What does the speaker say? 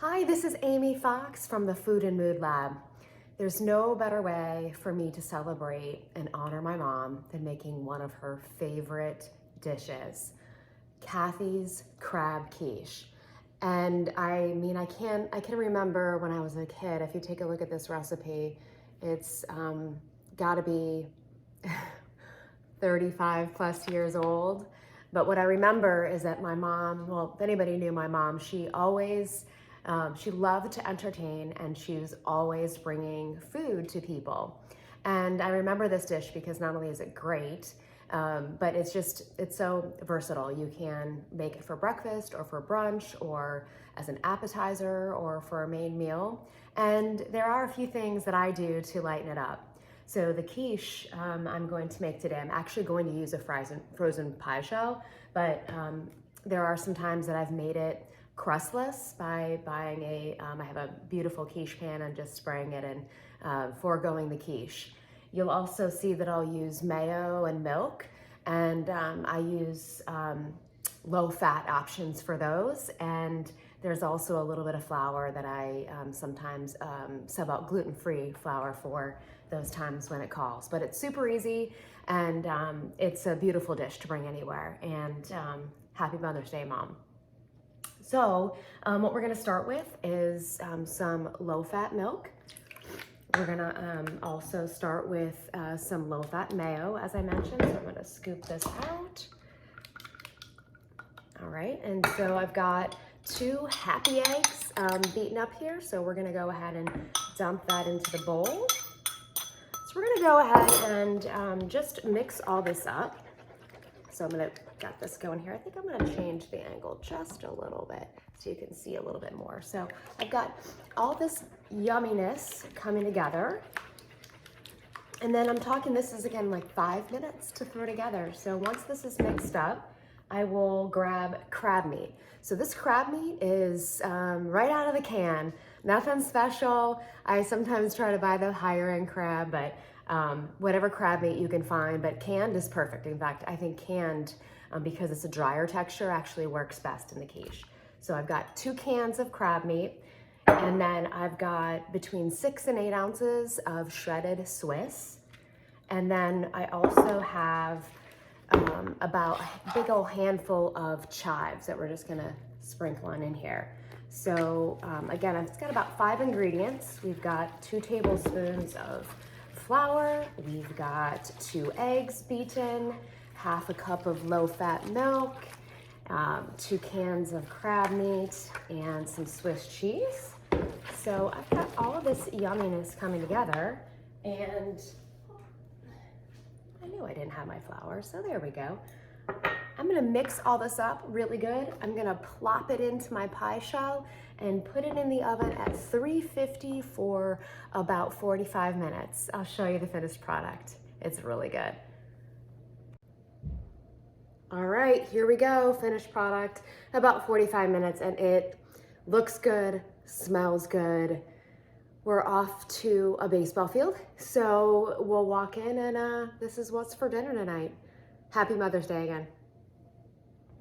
Hi, this is Amy Fox from the Food and Mood Lab. There's no better way for me to celebrate and honor my mom than making one of her favorite dishes, Cathy's crab quiche. And I can remember when I was a kid, if you take a look at this recipe, it's gotta be 35 plus years old. But what I remember is that my mom, well, if anybody knew my mom, she loved to entertain, and she was always bringing food to people. And I remember this dish because not only is it great, but it's so versatile. You can make it for breakfast or for brunch or as an appetizer or for a main meal. And there are a few things that I do to lighten it up. So the quiche I'm going to make today, I'm actually going to use a frozen pie shell, but there are some times that I've made it crustless by buying I have a beautiful quiche pan and just spraying it and foregoing the quiche. You'll also see that I'll use mayo and milk, and I use low-fat options for those. And there's also a little bit of flour that I sometimes sub out gluten-free flour for those times when it calls. But it's super easy, and it's a beautiful dish to bring anywhere. And happy Mother's Day, Mom. So what we're gonna start with is some low-fat milk. We're gonna also start with some low-fat mayo, as I mentioned. So I'm gonna scoop this out. All right, and so I've got 2 happy eggs beaten up here. So we're gonna go ahead and dump that into the bowl. So we're gonna go ahead and just mix all this up. So I'm gonna get this going here. I think I'm gonna change the angle just a little bit so you can see a little bit more. So I've got all this yumminess coming together. And then I'm talking, this is again like 5 minutes to throw together. So once this is mixed up, I will grab crab meat. So this crab meat is right out of the can, nothing special. I sometimes try to buy the higher end crab, but whatever crab meat you can find, but canned is perfect. In fact, I think canned, because it's a drier texture, actually works best in the quiche. So I've got 2 cans of crab meat, and then I've got between 6 and 8 ounces of shredded Swiss. And then I also have about a big old handful of chives that we're just gonna sprinkle on in here. So again, it's got about 5 ingredients. We've got 2 tablespoons of flour, we've got 2 eggs beaten, half a cup of low-fat milk, 2 cans of crab meat, and some Swiss cheese. So I've got all of this yumminess coming together, and I knew I didn't have my flour, so there we go. I'm gonna mix all this up really good. I'm gonna plop it into my pie shell and put it in the oven at 350 for about 45 minutes. I'll show you the finished product. It's really good. All right, here we go, finished product, about 45 minutes, and it looks good, smells good. We're off to a baseball field, so we'll walk in and this is what's for dinner tonight. Happy Mother's Day again.